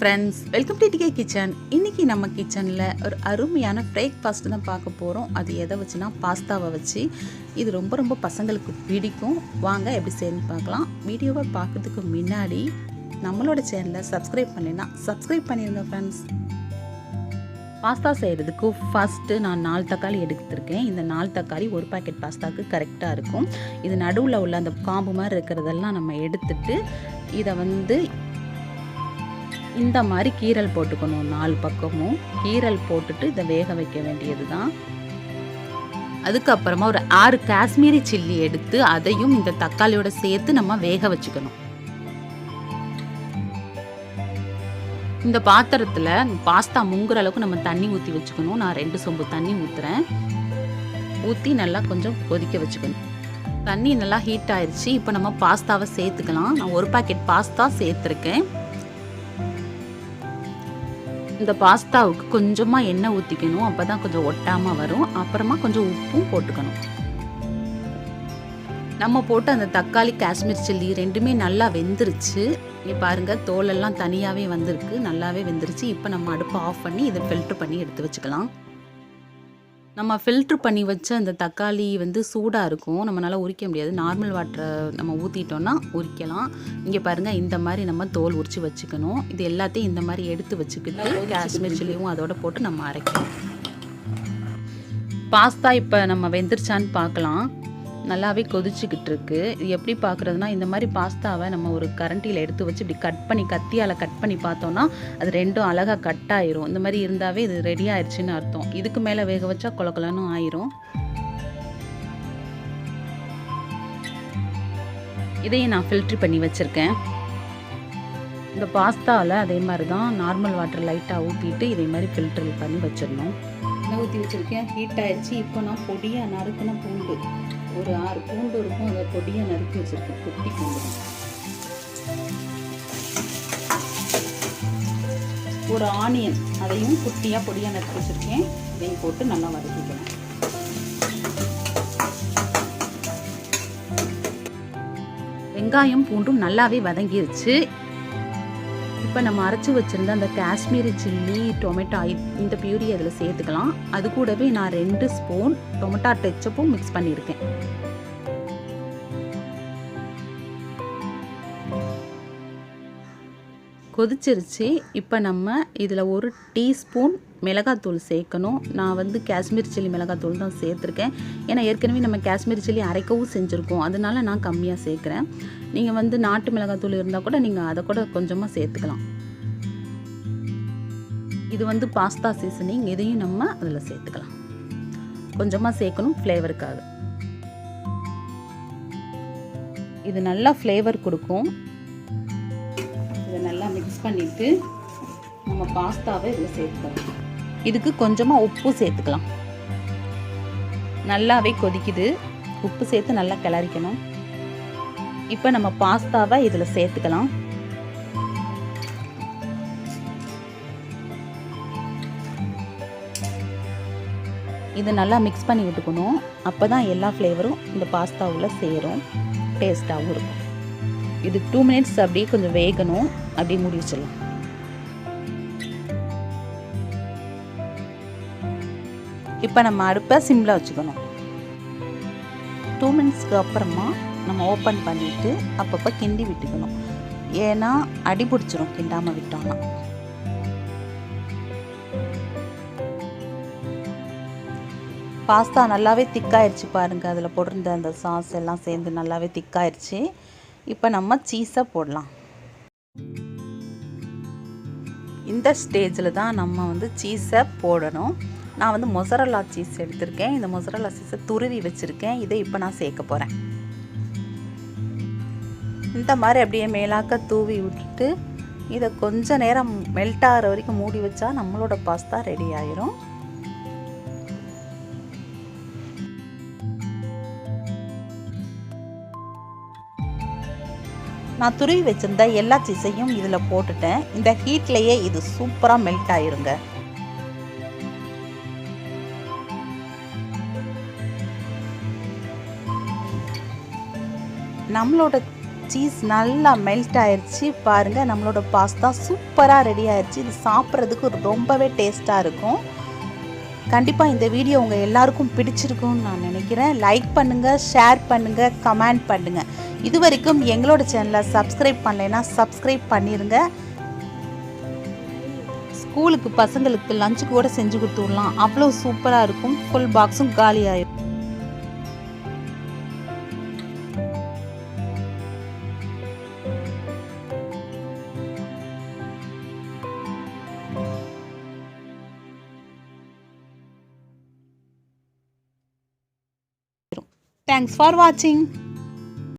Friends, welcome to DK kitchen. இன்றைக்கி நம்ம கிச்சனில் ஒரு அருமையான பிரேக்ஃபாஸ்ட் தான் பார்க்க போகிறோம். அது எதை வச்சுன்னா பாஸ்தாவை வச்சு. இது ரொம்ப ரொம்ப பசங்களுக்கு பிடிக்கும். வாங்க எப்படி செய்யணும்னு பார்க்கலாம். வீடியோவை பார்க்குறதுக்கு முன்னாடி நம்மளோட சேனலை சப்ஸ்கிரைப் பண்ணலைன்னா சப்ஸ்கிரைப் பண்ணிடுங்க ஃப்ரெண்ட்ஸ். பாஸ்தா செய்கிறதுக்கு ஃபஸ்ட்டு நான் 4 தக்காளி எடுத்துருக்கேன். இந்த 4 தக்காளி ஒரு பாக்கெட் பாஸ்தாவுக்கு கரெக்டாக இருக்கும். இது நடுவில் உள்ள அந்த காம்பு மாதிரி இருக்கிறதெல்லாம் நம்ம எடுத்துட்டு இதை இந்த மாதிரி கீரல் போட்டுக்கணும். 4 பக்கமும் கீரல் போட்டுட்டு இதை வேக வைக்க வேண்டியது தான். அதுக்கப்புறமா ஒரு 6 காஷ்மீரி சில்லி எடுத்து அதையும் இந்த தக்காளியோட சேர்த்து நம்ம வேக வச்சுக்கணும். இந்த பாத்திரத்தில் பாஸ்தா முங்குற அளவுக்கு நம்ம தண்ணி ஊற்றி வச்சுக்கணும். நான் 2 சொம்பு தண்ணி ஊற்றுறேன். ஊற்றி நல்லா கொஞ்சம் கொதிக்க வச்சுக்கணும். தண்ணி நல்லா ஹீட் ஆயிடுச்சு. இப்போ நம்ம பாஸ்தாவை சேர்த்துக்கலாம். நான் ஒரு பாக்கெட் பாஸ்தா சேர்த்துருக்கேன். இந்த பாஸ்தாவுக்கு கொஞ்சமாக எண்ணெய் ஊற்றிக்கணும். அப்போ தான் கொஞ்சம் ஒட்டாமல் வரும். அப்புறமா கொஞ்சம் உப்பும் போட்டுக்கணும். நம்ம போட்டு அந்த தக்காளி காஷ்மீர் சில்லி ரெண்டுமே நல்லா வெந்துருச்சு. நீ பாருங்கள், தோலெல்லாம் தனியாகவே வந்திருக்கு. நல்லாவே வெந்துருச்சு. இப்போ நம்ம அடுப்பை ஆஃப் பண்ணி இதை ஃபில்ட்ரு பண்ணி எடுத்து வச்சுக்கலாம். நம்ம ஃபில்ட்ரு பண்ணி வச்ச அந்த தக்காளி சூடாக இருக்கும். நம்மளால் உரிக்க முடியாது. நார்மல் வாட்டரை நம்ம ஊற்றிட்டோன்னா உரிக்கலாம். இங்கே பாருங்கள், இந்த மாதிரி நம்ம தோல் உரித்து வச்சுக்கணும். இது எல்லாத்தையும் இந்த மாதிரி எடுத்து வச்சுக்கிட்டு காஷ்மீர் சில்லியும் அதோட போட்டு நம்ம அரைக்கணும். பாஸ்தா இப்போ நம்ம வெந்துருச்சான்னு பார்க்கலாம். நல்லாவே கொதிச்சுக்கிட்டு இருக்கு. இது எப்படி பார்க்குறதுனா, இந்த மாதிரி பாஸ்தாவை நம்ம ஒரு கரண்டியில் எடுத்து வச்சு இப்படி கட் பண்ணி கத்தியால் கட் பண்ணி பார்த்தோன்னா அது ரெண்டும் அழகாக கட் ஆயிரும். இந்த மாதிரி இருந்தாவே இது ரெடி ஆயிடுச்சுன்னு அர்த்தம். இதுக்கு மேலே வேக வச்சா கொலன்னு ஆயிரும். இதையும் நான் ஃபில்ட்ரு பண்ணி வச்சுருக்கேன். இந்த பாஸ்தாவில் அதே மாதிரி தான் நார்மல் வாட்டர் லைட்டாக ஊற்றிட்டு இதே மாதிரி ஃபில்ட்ரு பண்ணி வச்சிடணும். எண்ணெய் ஊற்றி வச்சுருக்கேன். ஹீட் ஆயிடுச்சு. இப்போ நான் பொடியாக நறுக்கின பூண்டு ஒரு 6 பூண்டு இருக்கும். அதை பொடியாக நறுக்கி வச்சுருக்கேன். குட்டி பூண்டு ஒரு ஆனியன், அதையும் குட்டியாக பொடியாக நறுக்கி வச்சுருக்கேன். இதையும் போட்டு நல்லா வதக்கிக்கலாம். வெங்காயம் பூண்டும் நல்லாவே வதங்கிருச்சு. இப்போ நம்ம அரைச்சி வச்சுருந்த அந்த காஷ்மீரி சில்லி டொமேட்டோ இந்த பியூரி அதில் சேர்த்துக்கலாம். அது கூடவே நான் 2 ஸ்பூன் டொமேட்டோ கெச்சப்பும் மிக்ஸ் பண்ணியிருக்கேன். கொதிச்சிருச்சு. இப்போ நம்ம இதில் 1 டீஸ்பூன் மிளகாத்தூள் சேர்க்கணும். நான் காஷ்மீர் சில்லி மிளகாத்தூள் தான் சேர்த்துருக்கேன். ஏன்னா ஏற்கனவே நம்ம காஷ்மீர் சில்லி அரைக்கவும் செஞ்சுருக்கோம். அதனால நான் கம்மியாக சேர்க்குறேன். நீங்கள் நாட்டு மிளகாத்தூள் இருந்தால் கூட நீங்கள் அதை கூட கொஞ்சமாக சேர்த்துக்கலாம். இது பாஸ்தா சீசனிங். இதையும் நம்ம அதில் சேர்த்துக்கலாம். கொஞ்சமாக சேர்க்கணும் ஃப்ளேவருக்காக. இது நல்லா ஃப்ளேவர் கொடுக்கும். இதை நல்லா மிக்ஸ் பண்ணிவிட்டு நம்ம பாஸ்தாவை இதில் சேர்த்துக்கலாம். இதுக்கு கொஞ்சமாக உப்பு சேர்த்துக்கலாம். நல்லாவே கொதிக்குது. உப்பு சேர்த்து நல்லா கிளறிக்கணும். இப்போ நம்ம பாஸ்தாவை இதில் சேர்த்துக்கலாம். இது நல்லா மிக்ஸ் பண்ணி விட்டுக்கணும். அப்போ தான் எல்லா ஃப்ளேவரும் இந்த பாஸ்தாவில் சேரும். டேஸ்ட்டாகவும் இருக்கும். இது 2 மினிட்ஸ் அப்படியே கொஞ்சம் வேகணும். அப்படியே மூடி வச்சிடலாம். இப்போ நம்ம அடுப்பை சிம்மில் வச்சுக்கணும். 2 மினிட்ஸ்க்கு அப்புறமா நம்ம ஓப்பன் பண்ணிவிட்டு அப்பப்போ கிண்டி விட்டுக்கணும். ஏன்னா அடி பிடிச்சிரும் கிண்டாமல் விட்டோம்னா. பாஸ்தா நல்லாவே திக்காயிடுச்சு பாருங்கள். அதில் போட்டிருந்த அந்த சாஸ் எல்லாம் சேர்ந்து நல்லாவே திக்காயிடுச்சு. இப்போ நம்ம சீஸை போடலாம். இந்த ஸ்டேஜில் தான் நம்ம சீஸை போடணும். நான் மொசரல்லா சீஸ் எடுத்திருக்கேன். இந்த மொசரல்லா சீஸை துருவி வச்சுருக்கேன். இதை இப்போ நான் சேர்க்க போகிறேன். இந்த மாதிரி அப்படியே மேலாக்க தூவி விட்டுட்டு இதை கொஞ்ச நேரம் மெல்ட் ஆகிற வரைக்கும் மூடி வச்சா நம்மளோட பாஸ்தா ரெடி ஆயிரும். நான் துருவி வச்சுருந்த எல்லா சீஸையும் இதில் போட்டுட்டேன். இந்த ஹீட்லேயே இது சூப்பராக மெல்ட் ஆயிருங்க. நம்மளோட சீஸ் நல்லா மெல்ட் ஆயிடுச்சு. பாருங்கள், நம்மளோட பாஸ்தா சூப்பராக ரெடி ஆயிடுச்சு. இது சாப்பிட்றதுக்கு ரொம்பவே டேஸ்ட்டாக இருக்கும். கண்டிப்பாக இந்த வீடியோ உங்கள் எல்லாருக்கும் பிடிச்சிருக்கும்னு நான் நினைக்கிறேன். லைக் பண்ணுங்கள், ஷேர் பண்ணுங்கள், கமெண்ட் பண்ணுங்கள். இது வரைக்கும் எங்களோட சேனலை சப்ஸ்கிரைப் பண்ணலைன்னா சப்ஸ்கிரைப் பண்ணிடுங்க. ஸ்கூலுக்கு பசங்களுக்கு லஞ்சுக்கு கூட செஞ்சு கொடுத்துடலாம். அவ்வளோ சூப்பராக இருக்கும். ஃபுல் பாக்ஸும் காலி ஆயிடும். Thanks for watching.